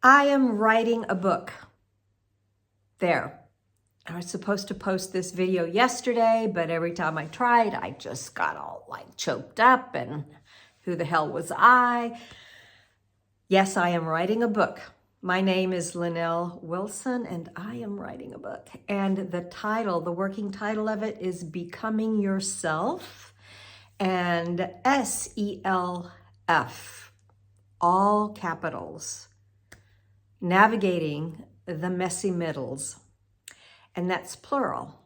I am writing a book. There. I was supposed to post this video yesterday, but every time I tried, I just got all like choked up and who the hell was I? Yes, I am writing a book. My name is Linnell Wilson and I am writing a book. And the title, the working title of it is Becoming Yourself and SELF, all capitals, navigating the messy middles. And that's plural.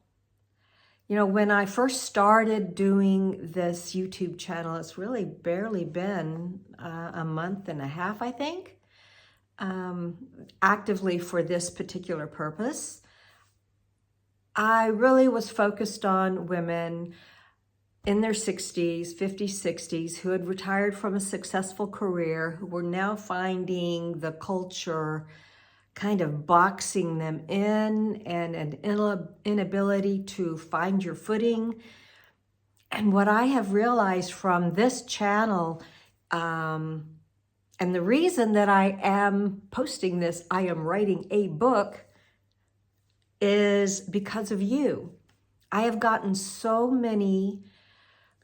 You know, when I first started doing this YouTube channel, it's really barely been a month and a half, I think, actively for this particular purpose. I really was focused on women in their 60s, 50s, 60s, who had retired from a successful career, who were now finding the culture kind of boxing them in and an inability to find your footing. And what I have realized from this channel, and the reason that I am posting this, I am writing a book, is because of you. I have gotten so many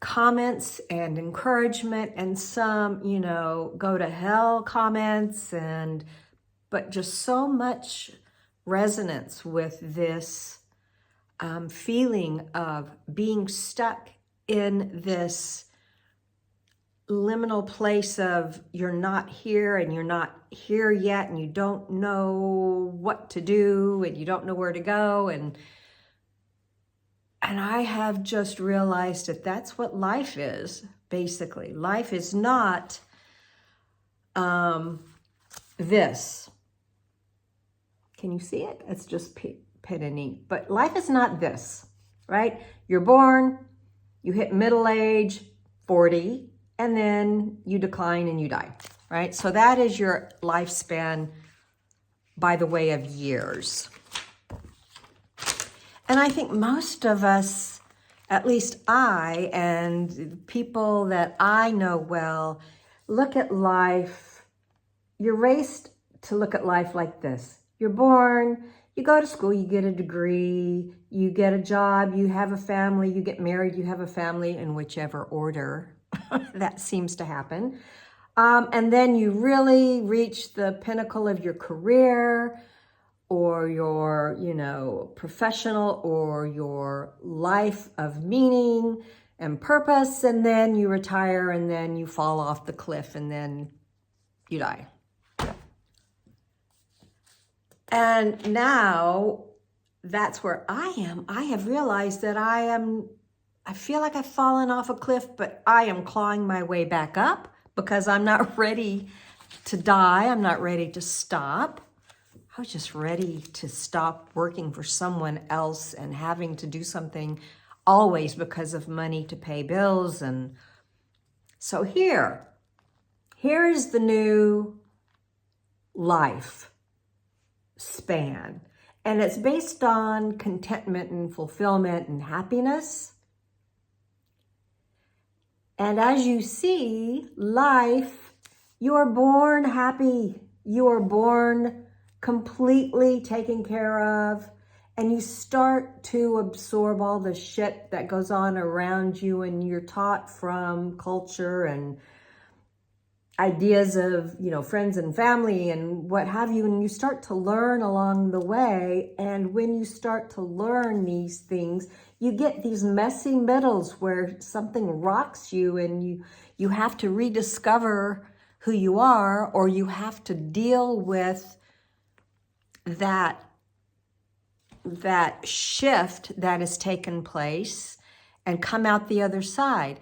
comments and encouragement and some, you know, go to hell comments, but just so much resonance with this feeling of being stuck in this liminal place of you're not here and you're not here yet and you don't know what to do and you don't know where to go. And I have just realized that that's what life is, basically. Life is not this. Can you see it? It's just pen and ink. But life is not this, right? You're born, you hit middle age, 40, and then you decline and you die, right? So that is your lifespan by the way of years. And I think most of us, at least I and people that I know well, look at life, you're raised to look at life like this. You're born, you go to school, you get a degree, you get a job, you have a family, you get married, you have a family, in whichever order that seems to happen. And then you really reach the pinnacle of your career or your, you know, professional or your life of meaning and purpose. And then you retire and then you fall off the cliff and then you die. And now that's where I am. I have realized that I feel like I've fallen off a cliff, but I am clawing my way back up because I'm not ready to die. I'm not ready to stop. I was just ready to stop working for someone else and having to do something always because of money to pay bills. And so here is the new life span. And it's based on contentment and fulfillment and happiness. And as you see, life, you are born happy. You are born completely taken care of. And you start to absorb all the shit that goes on around you, and you're taught from culture and ideas of, you know, friends and family and what have you, and you start to learn along the way. And when you start to learn these things, you get these messy middles where something rocks you and you have to rediscover who you are, or you have to deal with that shift that has taken place and come out the other side.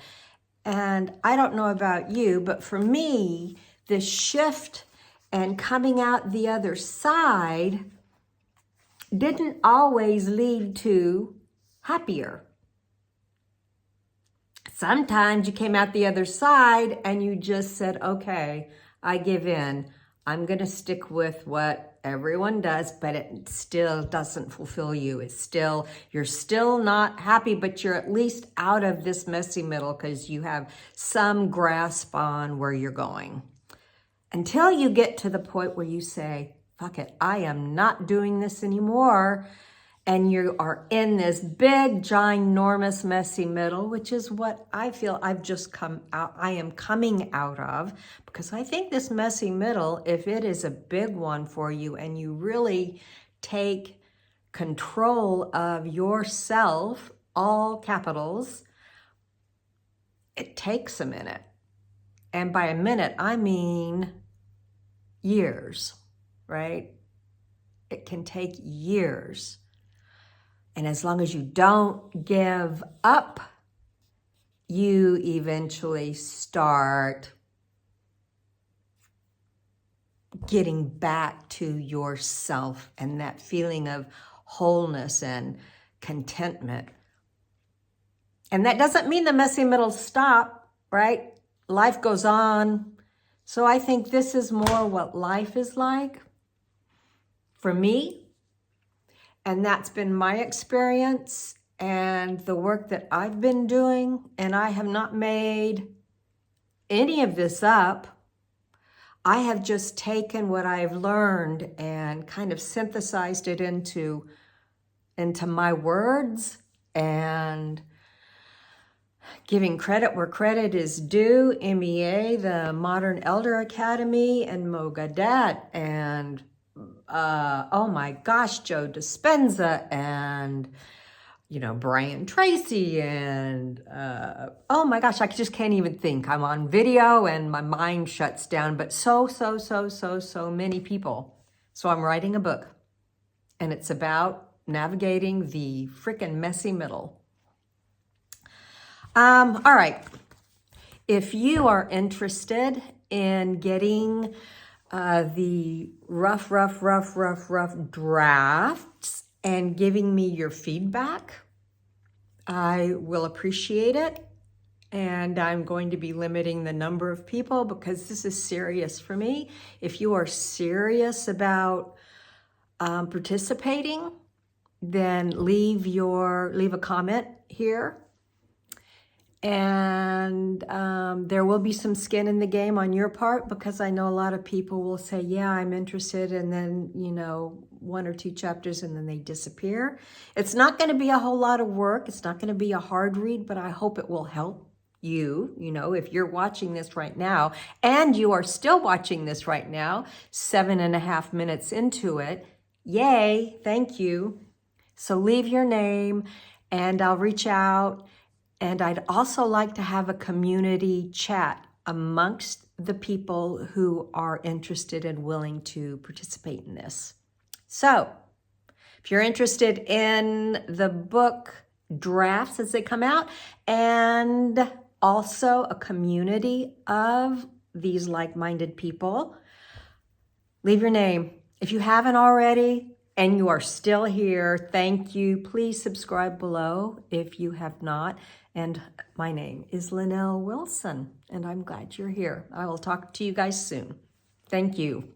And I don't know about you, but for me, this shift and coming out the other side didn't always lead to happier. Sometimes you came out the other side and you just said, okay, I give in. I'm going to stick with what everyone does, but it still doesn't fulfill you. You're still not happy, but you're at least out of this messy middle because you have some grasp on where you're going. until you get to the point where you say, fuck it, I am not doing this anymore. And you are in this big, ginormous, messy middle, which is what I feel I've just come out, I am coming out of, because I think this messy middle, if it is a big one for you and you really take control of yourself, all capitals, it takes a minute. And by a minute, I mean years, right? It can take years. And as long as you don't give up, you eventually start getting back to yourself and that feeling of wholeness and contentment. And that doesn't mean the messy middle stop, right? Life goes on. So I think this is more what life is like for me. And that's been my experience and the work that I've been doing. And I have not made any of this up. I have just taken what I've learned and kind of synthesized it into my words and giving credit where credit is due. MEA, the Modern Elder Academy, and Mogadet, and oh my gosh, Joe Dispenza, and Brian Tracy, and oh my gosh, I just can't even think. I'm on video and my mind shuts down, but so many people. So I'm writing a book, and it's about navigating the freaking messy middle. All right. If you are interested in getting the rough drafts and giving me your feedback, I will appreciate it. And I'm going to be limiting the number of people because this is serious for me. If you are serious about participating, then leave a comment here. And there will be some skin in the game on your part, because I know a lot of people will say, yeah, I'm interested, and then, 1 or 2 chapters, and then they disappear. It's not going to be a whole lot of work. It's not going to be a hard read, but I hope it will help you. If you're watching this right now, and you are still watching this right now, 7.5 minutes into it, yay, thank you. So leave your name, and I'll reach out. And I'd also like to have a community chat amongst the people who are interested and willing to participate in this. So if you're interested in the book drafts as they come out, and also a community of these like-minded people, leave your name. If you haven't already, and you are still here, thank you. Please subscribe below if you have not. And my name is Linnell Wilson, and I'm glad you're here. I will talk to you guys soon. Thank you.